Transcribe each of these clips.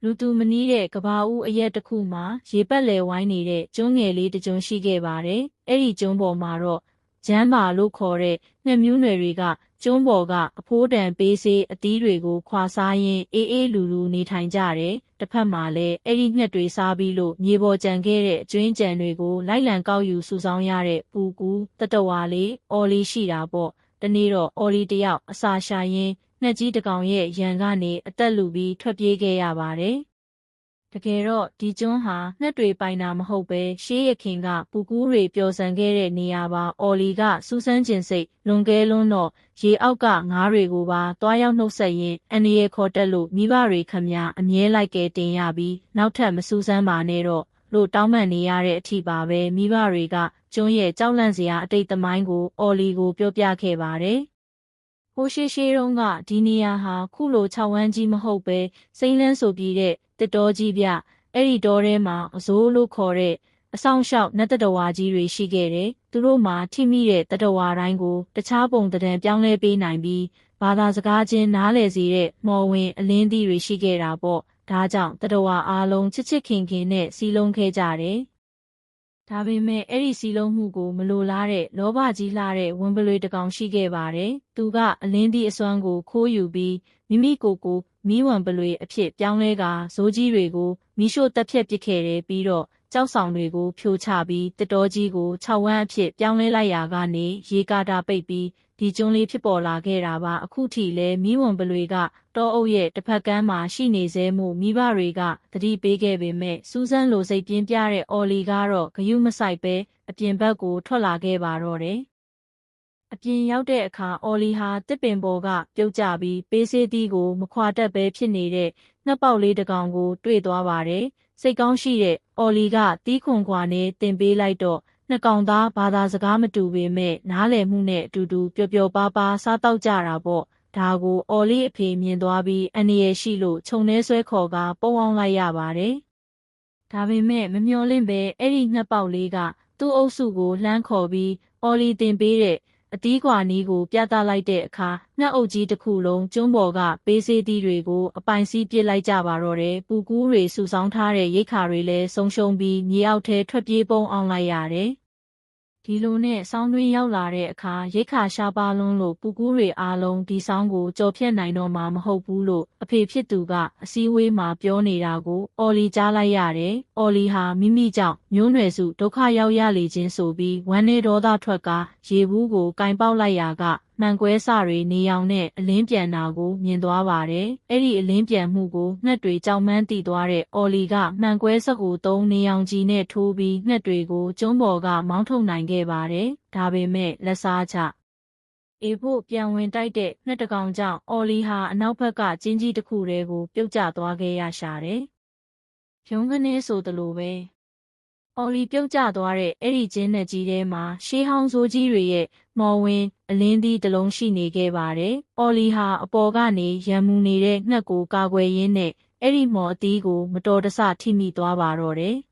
လူသူမနီးတဲ့ကဘာဦးအရက်တစ်ခုမှာရေပက်လည်ဝိုင်းနေတဲ့ကျွန်းငယ်လေးတစ်ကျွန်းရှိခဲ့ပါတယ်။အဲ့ဒီကျွန်းပေါ်မှာတော့ဂျမ်းမာလို့ခေါ်တဲ့ငှက်မျိုးနွယ်တွေကကျွန်းပေါ်ကအဖိုးတန်ပေးစေးအသီးတွေကိုခွာစားရင်းအေးအေးလူလူနေထိုင်ကြတယ်။တစ်ဖက်မှာလည်းအဲ့ဒီငှက်တွေစားပြီးလို့မြေပေါ်ကျန်ခဲ့တဲ့အကျွင်းကြံတွေကိုလိုက်လံကောက်ယူစုဆောင်းရတဲ့ပူကူတတဝါလေးအော်လီရှိတာပေါ့။တနေ့တော့အော်လီတယောက်အစာရှာရင်းငှက်ကြီးတစ်ကောင်ရဲ့ရန်ကနေအသက်လူပြီးထွက်ပြေးခဲ့ရပါတယ်။တကယ်တော့ဒီကျွန်းဟာငှက်တွေပိုင်တာမဟုတ်ပဲရှေးရခင်ကပူကူးတွေပျော်စံခဲ့တဲ့နေရာပါအော်လီကစူးစမ်းကျင်စိတ်လွန်ကဲလွန်းတော့ရေအောက်ကငါးတွေကိုပါတွားရောက်နှုတ်ဆက်ရင်းအန်ဒီရဲ့ခေါ်တက်လို့မိဘတွေခမညာအမြဲလိုက်ကဲတင်ရပြီးနောက်ထပ်မစူးစမ်းပါနဲ့တော့လို့တောင်းပန်နေရတဲ့အထိပါပဲမိဘတွေကကျွန်းရဲ့ကြောက်လန့်စရာအတိတ်သမိုင်းကိုအော်လီကိုပြောပြခဲ့ပါတယ်။ဟိုရှေးတုန်းကဒီနေရာဟာခုလို6ဝန်းကြီးမဟုတ်ပဲစိမ့်လန်းဆိုပြီးတဲ့တစ်တော်ကြီးပြအဲ့ဒီတောထဲမှာအစိုးလို့ခေါ်တဲ့အဆောင်လျှောက်နတ်တတဝါကြီးတွေရှိခဲ့တယ်။သူတို့မှာထိမိတဲ့တတဝါတိုင်းကိုတခြားပုံတံပြောင်းလဲပေးနိုင်ပြီးဘာသာစကားချင်းနားလည်စေတဲ့မော်ဝင်အလင်းသီးတွေရှိခဲ့တာပေါ့။ဒါကြောင့်တတဝါအားလုံးချစ်ချစ်ခင်ခင်နဲ့စီးလုံးခဲ့ကြတယ်။ဒါပေမဲ့အဲ့ဒီစီလုံးမှုကိုမလိုလားတဲ့လောဘကြီးလှတဲ့ဝင်းပလွေတစ်ကောင်ရှိခဲ့ပါတယ်။သူကအလင်းသီးအစွမ်းကိုခိုးယူပြီးမိမိကိုမီးဝံပလွေအဖြစ်ပြောင်းလဲကဇိုးကြီးတွေကိုမီးရှို့တက်ဖြတ်ပစ်ခဲ့တယ်ပြီးတော့ကြောက်ဆောင်တွေကိုဖြိုချပြီးတစ်တော်ကြီးကို6ဝန်းအဖြစ်ပြောင်းလဲလိုက်ရာကနေရေကာတာပိတ်ပြီးဒီကျွန်းလေးဖြစ်ပေါ်လာခဲ့တာပါအခုထိလဲမီးဝံပလွေကတောအုပ်ရဲ့တစ်ဖက်ကမ်းမှာရှိနေစေမှုမိဘတွေကသတိပေးခဲ့ပေမဲ့စူးစမ်းလိုစိတ်ပြင်းပြတဲ့အော်လီကတော့ဂယုမဆိုင်ပဲအပြင်ဘက်ကိုထွက်လာခဲ့ပါတော့တယ်အပြင်ရောက်တဲ့အခါအော်လီဟာတစ်ပင်ပေါ်ကပြုတ်ကျပြီးပေးစေးသီးကိုမခွာတတ်ပဲဖြစ်နေတဲ့ငှက်ပေါက်လေးတစ်ကောင်ကိုတွေ့သွားပါတယ်။စိတ်ကောင်းရှိတဲ့အော်လီကတီးခွန်ခွာနဲ့တင်ပေးလိုက်တော့နှစ်ကောင်သားဘာသာစကားမတူပေမဲ့နားလည်မှုနဲ့အတူတူပျော်ပျော်ပါးပါးစားတောက်ကြတာပေါ့။ဒါကိုအော်လီအဖေမြင်သွားပြီးအန်ရယ်ရှိလို့ခြုံထဲဆွဲခေါ်ကပုံအောင်လိုက်ရပါတယ်။ဒါပေမဲ့မမျှော်လင့်ပဲအဲ့ဒီငှက်ပေါက်လေးကသူ့အုပ်စုကိုလှမ်းခေါ်ပြီးအော်လီတင်ပေးတဲ့အသီးကွာနီးကိုပြသလိုက်တဲ့အခါငှက်အုပ်ကြီးတစ်ခုလုံးကျွန်းပေါ်ကပေးစေးသီးတွေကိုအပိုင်စီးပစ်လိုက်ကြပါတော့တယ်ပူကူးတွေစုဆောင်းထားတဲ့ရိတ်ခါတွေလည်းဆုံးရှုံးပြီးမြေအောက်ထဲထွက်ပြေးပုံအောင်လိုက်ရတယ်ဒီလိုနဲ့ဆောင်းတွင်းရောက်လာတဲ့အခါရိတ်ခါရှားပါလွန်းလို့ပူကူးတွေအားလုံးဒီဆောင်းကိုကြော်ဖြတ်နိုင်တော့မှာမဟုတ်ဘူးလို့အဖေဖြစ်သူကအစည်းအဝေးမှာပြောနေတာကိုအော်လီကြားလိုက်ရတယ်။အော်လီဟာမိမိကြောင့်မျိုးနွယ်စုဒုက္ခရောက်ရလေခြင်းဆိုပြီးဝမ်းနေဒေါသထွက်ကရေဘူးကိုကင်ပေါက်လိုက်ရာကမှန်ကွဲစတွေနေအောင်နဲ့အလင်းပြန်တာကိုမြင်သွားပါတယ်။အဲ့ဒီအလင်းပြန်မှုကိုငှက်တွေကြောက်မှန်းသိသွားတဲ့အော်လီကမှန်ကွဲစကိုသုံးနေအောင်ကြီးနဲ့ထိုးပြီးငှက်တွေကိုကျွန်းပေါ်ကမောင်းထုတ်နိုင်ခဲ့ပါတယ်။ဒါပေမဲ့လက်စားချအေဖို့ပြန်ဝင်တိုက်တဲ့ငှက်တကောင်ကြောင့်အော်လီဟာအနောက်ဘက်ကကျင်းကြီးတစ်ခုတည်းကိုပြုတ်ကျသွားခဲ့ရရှာတယ်။ရုံးကနေဆိုသလိုပဲအော်လီပြုတ်ကျသွားတဲ့အဲ့ဒီကျင်းနဲ့ကြီးထဲမှာရှေးဟောင်းဇိုးကြီးတွေရဲ့မော်ဝင်အလင်းသီးတစ်လုံးရှိနေခဲ့ပါတယ်။အော်လီဟာအပေါ်ကနေရံမူနေတဲ့ငှက်ကိုကာကွယ်ရင်းနဲ့အဲ့ဒီမော်အသီးကိုမတော်တဆထိမိသွားပါတော့တယ်။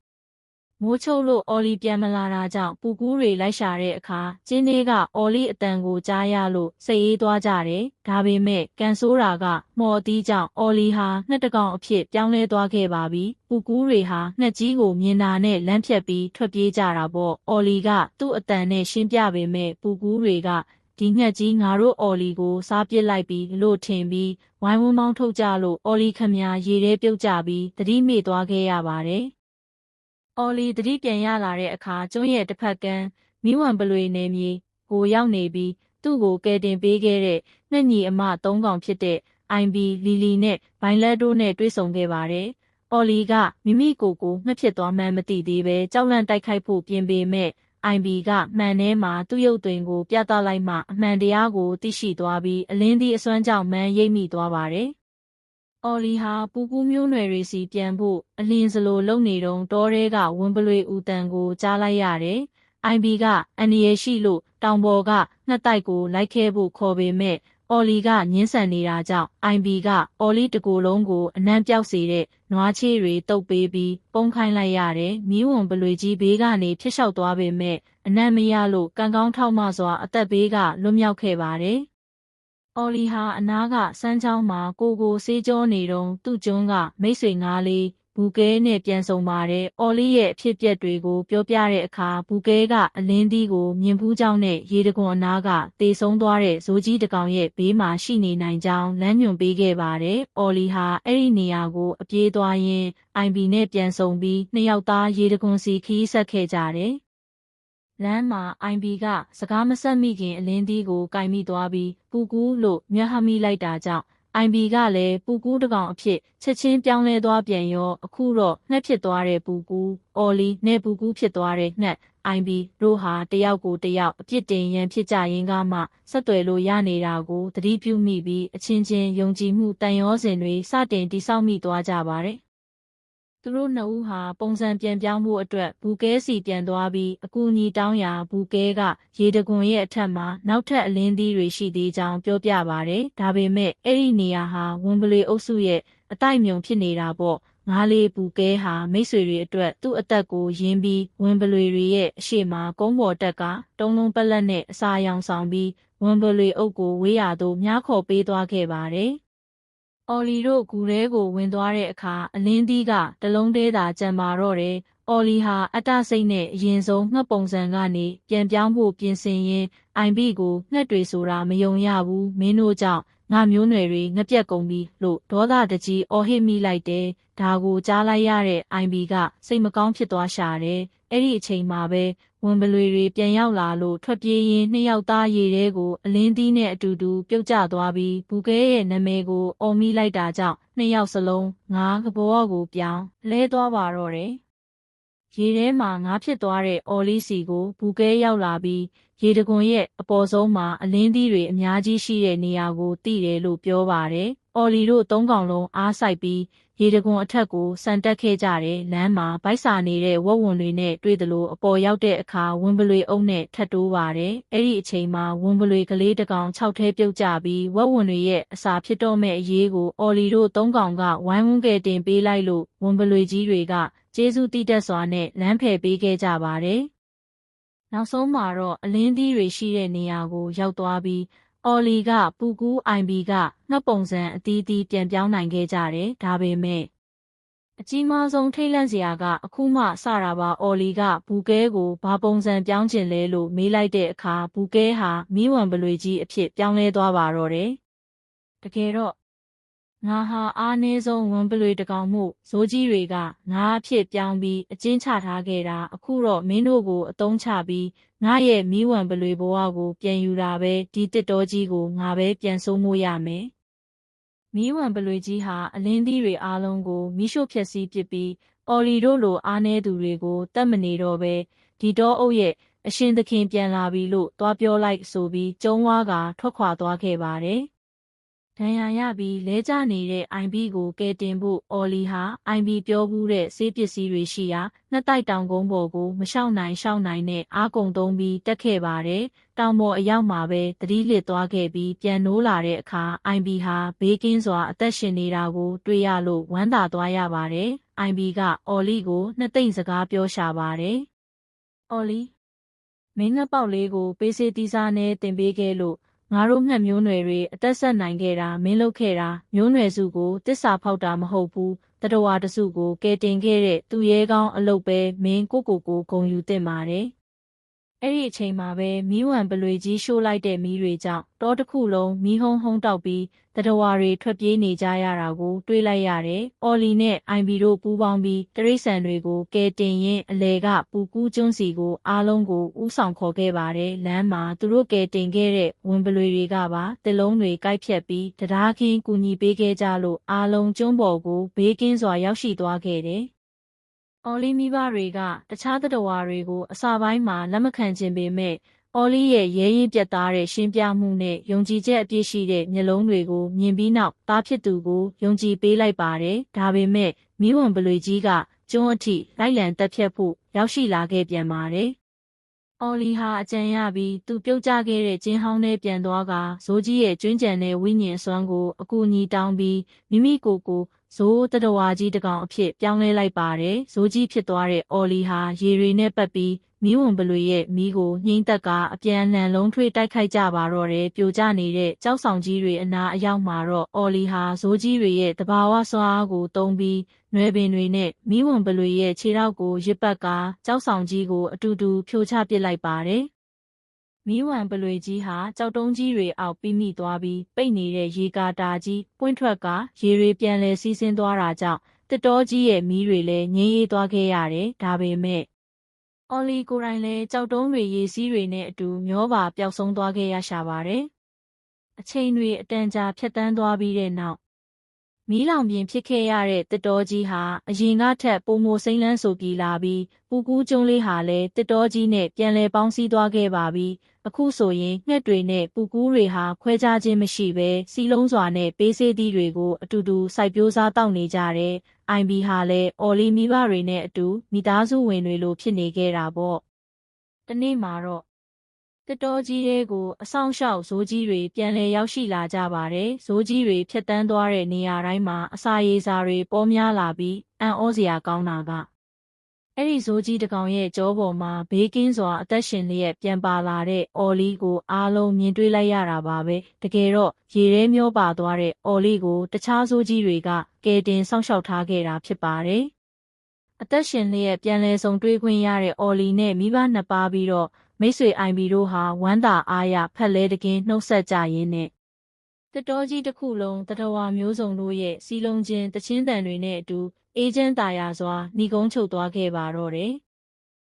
မိုးချုပ်လို့အော်လီပြန်မလာတာကြောင့်ပူကူးတွေလိုက်ရှာတဲ့အခါကျင်းလေးကအော်လီအတန်ကိုကြားရလို့စိတ်အေးသွားကြတယ်။ဒါပေမဲ့ကန်ဆိုးတာကမော်အသီးကြောင့်အော်လီဟာငှက်တကောင်အဖြစ်ပြောင်းလဲသွားခဲ့ပါပြီ။ပူကူးတွေဟာငှက်ကြီးကိုမြင်တာနဲ့လမ်းဖြတ်ပြီးထွက်ပြေးကြတာပေါ့။အော်လီကသူ့အတန်နဲ့ရှင်းပြပေမဲ့ပူကူးတွေကဒီငှက်ကြီးငါတို့အော်လီကိုစားပစ်လိုက်ပြီးလို့ထင်ပြီးဝိုင်းဝန်းမောင်းထုတ်ကြလို့အော်လီခမညာရေထဲပြုတ်ကျပြီးသတိမေ့သွားခဲ့ရပါတယ်။အော်လီသတိပြန်ရလာတဲ့အခါကျွန်းရဲ့တစ်ဖက်ကမ်းမီးဝံပလွေနယ်မြေကိုရောက်နေပြီးသူ့ကိုကယ်တင်ပေးခဲ့တဲ့ငှက်ညီအမ၃ကောင်ဖြစ်တဲ့အိုင်ဘီလီလီနဲ့ဘိုင်လက်တို့နဲ့တွေ့ဆုံခဲ့ပါတယ်။အော်လီကမိမိကိုငှက်ဖြစ်သွားမှန်းမသိသေးပဲကြောက်လန့်တိုက်ခိုက်ဖို့ပြင်ပေမဲ့အိုင်ဘီကမှန်ထဲမှာသူ့ရုပ်သွင်းကိုပြသလိုက်မှအမှန်တရားကိုသိရှိသွားပြီးအလင်းသီးအစွမ်းကြောင့်မှန်ရိပ်မိသွားပါတယ်။အော်လီဟာပူကူးမျိုးနွယ်တွေစီပြန်ဖို့အလင်းစလိုလုံနေတုံတောထဲကဝင်းပလွေဦးတန်ကိုကြားလိုက်ရတယ်။အိုင်ဘီကအန်ဒီရရှိလို့တောင်ပေါ်ကငှက်တိုက်ကိုလိုက်ခဲဖို့ခေါ်ပေမဲ့အော်လီကညှင်းဆန်နေတာကြောင့်အိုင်ဘီကအော်လီတကူလုံးကိုအနံ့ပြောက်စေတဲ့နွားချေးတွေတုပ်ပေးပြီးပုံခိုင်းလိုက်ရတယ်။မီးဝံပလွေကြီးဘေးကနေဖျက်လျှောက်သွားပေမဲ့အနံ့မရလို့ကံကောင်းထောက်မစွာအသက်ဘေးကလွတ်မြောက်ခဲ့ပါတယ်။ အော်လီဟာအနားကစမ်းချောင်းမှာကိုဆေးကြောနေတုန်းသူ့ကျွန်းကမိတ်ဆွေငါးလေးဘူကဲနဲ့ပြန်ဆုံပါတယ်။အော်လီရဲ့အဖြစ်အပျက်တွေကိုပြောပြတဲ့အခါဘူကဲကအလင်းသီးကိုမြင်ဖူးကြောင်းနဲ့ရေတံခွန်အနားကတေဆုံးသွားတဲ့ဇိုးကြီးတစ်ကောင်ရဲ့ဘေးမှာရှိနေနိုင်ကြောင်းလမ်းညွှန်ပေးခဲ့ပါတယ်။အော်လီဟာအဲ့ဒီနေရာကိုအပြေးသွားရင်းအိုင်ဘီနဲ့ပြန်ဆုံပြီးနှစ်ယောက်သားရေတံခွန်စီခီးဆက်ခဲ့ကြတယ်။လမ်းမှာအိုင်ဘီကစကားမဆက်မိခင်အလင်းသီးကိုကင်မိသွားပြီးပူကူးလို့မျက်ဟမိလိုက်တာကြောင့်အိုင်ဘီကလည်းပူကူးတကောင်အဖြစ်ချက်ချင်းပြောင်းလဲသွားပြန်ရောအခုတော့ငှက်ဖြစ်သွားတဲ့ပူကူးအော်လီနဲ့ပူကူးဖြစ်သွားတဲ့ငှက်အိုင်ဘီတို့ဟာတယောက်ကိုတယောက်အပြစ်တင်ရန်ဖြစ်ကြရင်ကမှဆက်သွယ်လို့ရနေတာကိုသတိပြုမိပြီးအချင်းချင်းယုံကြည်မှုတန်ရောစင်တွေစတင်တိဆောက်မိသွားကြပါတယ်သူတို့နှစ်ဦးဟာပုံစံပြန်ပြောင်းမှုအတွက်ဘူကဲစီပြန်သွားပြီးအကူအညီတောင်းရာဘူကဲကရေတံခွန်ရဲ့အထက်မှာနောက်ထပ်အလင်းသီးတွေရှိသေးကြောင်းပြောပြပါတယ်။ဒါပေမဲ့အဲ့ဒီနေရာဟာဝင်ပလွေအုပ်စုရဲ့အတိုက်မြုံဖြစ်နေတာပေါ့။ငါးလေးဘူကဲဟာမိတ်ဆွေတွေအတွက်သူ့အသက်ကိုရင်းပြီးဝင်ပလွေတွေရဲ့အရှိမကုန်းပေါ်တက်ကတုံးလုံးပလက်နဲ့အစာရောင်ဆောင်ပြီးဝင်ပလွေအုပ်ကိုဝေးရာသို့မြားခေါ်ပေးသွားခဲ့ပါတယ်။အော်လီတို့ဂူထဲကိုဝင်သွားတဲ့အခါအလင်းသီးကတလုံးသေးသာကြံပါတော့တယ်။အော်လီဟာအတစိတ်နဲ့အရင်ဆုံးငှက်ပုံစံကနေပြန်ပြောင်းဖို့ပြင်ဆင်ရင်းအိုင်ဘီကိုငှက်တွေဆိုတာမယုံရဘူးမင်းတို့ကြောင့်ငါမျိုးနွယ်တွေငှက်ပြက်ကုန်ပြီလို့ဒေါသတကြီးအော်ဟစ်မိလိုက်တယ်။ဒါကိုကြားလိုက်ရတဲ့အိုင်ဘီကစိတ်မကောင်းဖြစ်သွားရှာတယ်။အဲ့ဒီအချိန်မှာပဲဝင်ပလွေတွေပြန်ရောက်လာလို့ထွက်ပြေးရင်းနှစ်ယောက်သားရေထဲကိုအလင်းသီးနဲ့အတူတူပြုတ်ကျသွားပြီးဘူကဲရဲ့နာမည်ကိုအော်မိလိုက်တာကြောင့်နှစ်ယောက်စလုံးငါးကဘောကိုပြောင်းလဲသွားပါတော့တယ်။ရေထဲမှာငါးဖြစ်သွားတဲ့အော်လီစီကိုဘူကဲရောက်လာပြီးရေတံခွန်ရဲ့အပေါ်ဆုံးမှာအလင်းသီးတွေအများကြီးရှိတဲ့နေရာကိုသိတယ်လို့ပြောပါတယ်။အော်လီတို့သုံးကောင်လုံးအားစိုက်ပြီးရေတံခွန်အထက်ကိုဆန်တက်ခဲ့ကြတယ်လမ်းမှာဗိုက်စာနေတဲ့ဝက်ဝံတွေနဲ့တွေ့သလိုအပေါ်ရောက်တဲ့အခါဝင်ပလွေအုပ်နဲ့ထပ်တိုးပါတယ်အဲ့ဒီအချိန်မှာဝင်ပလွေကလေးတစ်ကောင်6ထဲပြုတ်ကျပြီးဝက်ဝံတွေရဲ့အစာဖြစ်တော့မဲ့အရေးကိုအော်လီတို့3ကောင်ကဝိုင်းဝန်းကယ်တင်ပေးလိုက်လို့ဝင်ပလွေကြီးတွေကကျေးဇူးတည်တတ်စွာနဲ့လမ်းဖယ်ပေးခဲ့ကြပါတယ်နောက်ဆုံးမှာတော့အလင်းသီးတွေရှိတဲ့နေရာကိုရောက်သွားပြီးအော်လီကပူကူးအိုင်ဘီကငှက်ပုံစံအသီးသီးပြန်ပြောင်းနိုင်ခဲ့ကြတယ်ဒါပေမဲ့အကြီးမားဆုံးထိတ်လန့်စရာကအခုမှစတာပါအော်လီကဘူကဲကိုဘာပုံစံပြောင်းကျင်လဲလို့မေးလိုက်တဲ့အခါဘူကဲဟာမီးဝံပလွေကြီးအဖြစ်ပြောင်းလဲသွားပါတော့တယ်တကယ်တော့ငါဟာအားနည်းဆုံးဝံပလွေတကောင်မှုဇိုးကြီးတွေကငါအဖြစ်ပြောင်းပြီးအကျဉ်းချထားခဲ့တာအခုတော့မင်းတို့ကိုအတုံးချပြီးငါရဲ့မီးဝံပလွေဘဝကိုပြန်ယူတာပဲဒီတစ်တော်ကြီးကိုငါပဲပြန်စိုးမိုးရမယ်မီးဝံပလွေကြီးဟာအလင်းသီးတွေအားလုံးကိုမီးရှို့ဖျက်ဆီးပစ်ပြီးအော်လီတို့လိုအားနည်းသူတွေကိုတတ်မနေတော့ပဲဒီတော့အုပ်ရဲ့အရှင်သခင်ပြန်လာပြီလို့သွားပြောလိုက်ဆိုပြီးကျုံးဝါးကထွက်ခွာသွားခဲ့ပါတယ်ဒဏ်ရာရပြီးလဲကျနေတဲ့အိုင်ဘီကိုကယ်တင်ဖို့အော်လီဟာအိုင်ဘီပြောဘူးတဲ့ဆေးပစ္စည်းတွေရှိရာနှစ်တိုက်တောင်ကုန်းပေါ်ကိုမလျှောက်နိုင်နဲ့အားကုန်သုံးပြီးတက်ခဲ့ပါတယ်။တောင်ပေါ်အရောက်မှာပဲသတိလစ်သွားခဲ့ပြီးပြန်နိုးလာတဲ့အခါအိုင်ဘီဟာဘေးကင်းစွာအသက်ရှင်နေတာကိုတွေ့ရလို့ဝမ်းသာသွားရပါတယ်။အိုင်ဘီကအော်လီကိုနှစ်သိမ့်စကားပြောရှာပါတယ်။အော်လီမင်းငှက်ပေါက်လေးကိုပေးစေးတီးစားနဲ့တင်ပေးခဲ့လို့ငါတို့ငှက်မျိုးနွယ်တွေအသက်ဆက်နိုင်ခဲ့တာမင်းလုပ်ခဲ့တာမျိုးနွယ်စုကိုတစ္ဆာဖောက်တာမဟုတ်ဘူးတတဝါတစုကိုကယ်တင်ခဲ့တဲ့သူရဲကောင်းအလုပ်ပဲမင်းကိုဂုံယူသင့်ပါတယ်အဲ့ဒီအချိန်မှာပဲမီးဝံပလွေကြီးရှို့လိုက်တဲ့မီးတွေကြောင့်တောတစ်ခုလုံးမီးဟုံးတောက်ပြီးတတဝါတွေထွက်ပြေးနေကြရတာကိုတွေးလိုက်ရတယ်။အော်လီနဲ့အိုင်ဘီတို့ပူးပေါင်းပြီးတရိတ်ဆန်တွေကိုကယ်တင်ရင်းအလဲကပူကူးကျွန်းစီကိုအားလုံးကိုဥဆောင်ခေါ်ခဲ့ပါတယ်။လမ်းမှာသူတို့ကယ်တင်ခဲ့တဲ့ဝင်ပလွေတွေကပါတစ်လုံးတွေကိုက်ဖြတ်ပြီးတရားခင်းကူညီပေးခဲ့ကြလို့အားလုံးကျွန်းပေါ်ကိုဘေးကင်းစွာရောက်ရှိသွားခဲ့တယ်။အော်လီမိဘတွေကတခြားတတဝါတွေကိုအစာပိုင်းမှာလက်မခံချင်ပေမဲ့အော်လီရဲ့ရဲရင်ပြတ်သားတဲ့ရှင်းပြမှုနဲ့ယုံကြည်ချက်အပြည့်ရှိတဲ့မျက်လုံးတွေကိုမြင်ပြီးနောက်သားဖြစ်သူကိုယုံကြည်ပေးလိုက်ပါတယ်။ဒါပေမဲ့မီးဝံပလွေကြီးကကျွန်းအထိလိုက်လံတက်ဖြတ်ဖို့ရောက်ရှိလာခဲ့ပြန်ပါတယ်။အော်လီဟာအကြံရပြီးသူပြုတ်ကျခဲ့တဲ့ကျင်းဟောင်းထဲပြန်သွားကဇိုးကြီးရဲ့ကျွင်းကြံတဲ့ဝိညာဉ်အစွမ်းကိုအကူအညီတောင်းပြီးမိမိကိုယ်ဇိုးတတဝါကြီးတကောင်အဖြစ်ပြောင်းလဲလိုက်ပါတယ်။ဇိုးကြီးဖြစ်သွားတဲ့အော်လီဟာရေတွေနဲ့ပတ်ပြီး မီးဝင်ပလွေရဲ့မီးကိုငိမ့်သက်ကအပြန်အလှန်လုံးထွေးတိုက်ခိုက်ကြပါတော့တယ်ပြိုကျနေတဲ့ကြောက်ဆောင်ကြီးတွေအနာအရောက်မှာတော့အော်လီဟာဇိုးကြီးတွေရဲ့တဘာဝစွမ်းအားကိုသုံးပြီးနွယ်ပင်တွေနဲ့မီးဝင်ပလွေရဲ့ခြေထောက်ကိုရစ်ပတ်ကာကြောက်ဆောင်ကြီးကိုအတူတူဖြိုချပစ်လိုက်ပါတယ်မီးဝံပလွေကြီးဟာကြောက်တုံးကြီးတွေအောက်ပြီးမိသွားပြီးပိတ်နေတဲ့ရေကာတာကြီးပွင့်ထွက်ကရေတွေပြန်လဲစီးဆင်းသွားတာကြောင့်တစ်တောကြီးရဲ့မီးတွေလည်းငြိမ်းအေးသွားခဲ့ရတယ်ဒါပေမဲ့အော်လီကိုယ်တိုင်လည်းကြောက်တုံးတွေရေစီးတွေနဲ့အတူမျောပါပျောက်ဆုံးသွားခဲ့ရရှာပါတယ်အချိန်တွေအတန်ကြာဖြတ်တန်းသွားပြီးတဲ့နောက်မီးလောင်ပြင်ဖြစ်ခဲ့ရတဲ့တစ်တောကြီးဟာအရင်ကထက်ပိုမိုစိမ့်လန်းဆိုပြီးလာပြီးပူကူးကျွန်းလေးဟာလည်းတစ်တောကြီးနဲ့ပြန်လဲပေါင်းစည်းသွားခဲ့ပါပြီအခုဆိုရင်ငှက်တွေနဲ့ပူကူးတွေဟာခွဲခြားခြင်းမရှိဘဲစီလုံးစွာနဲ့ပေးစေးသီးတွေကိုအတူတူစိုက်ပျိုးစားတောက်နေကြတယ်။ IB ဟာလည်းအော်လီမိဘတွေနဲ့အတူမိသားစုဝင်တွေလိုဖြစ်နေခဲ့တာပေါ့။တနေ့မှာတော့တစ်တောကြီးတွေကိုအဆောင်ရှောက်ဇိုးကြီးတွေပြန်လဲရောက်ရှိလာကြပါတယ်။ဇိုးကြီးတွေဖြတ်တန်းသွားတဲ့နေရာတိုင်းမှာအစာရေစာတွေပေါများလာပြီးအံ့ဩစရာကောင်းတာကအဲ့ဒီဇိုးကြီးတစ်ကောင်ရဲ့ကြောပေါ်မှာဘေးကင်းစွာအသက်ရှင်လျက်ပြန်ပါလာတဲ့အော်လီကိုအားလုံးမြင်တွေ့လိုက်ရတာပါပဲတကယ်တော့ရေထဲမျောပါသွားတဲ့အော်လီကိုတခြားဇိုးကြီးတွေကကယ်တင်စောင့်ရှောက်ထားခဲ့တာဖြစ်ပါတယ်အသက်ရှင်လျက်ပြန်လဲဆုံတွေ့ခွင့်ရတဲ့အော်လီနဲ့မိဘနှစ်ပါးပြီးတော့မိတ်ဆွေအိုင်ဘီတို့ဟာဝမ်းသာအားရဖက်လဲတကင်းနှုတ်ဆက်ကြရင်းနဲ့တစ်တောကြီးတစ်ခုလုံးတတဝါမျိုးစုံတို့ရဲ့စီလုံးချင်းတချင်းတန်တွေနဲ့အတူအေးချမ်းသာယာစွာဏီကုန်းချုပ်သွားခဲ့ပါတော့တယ်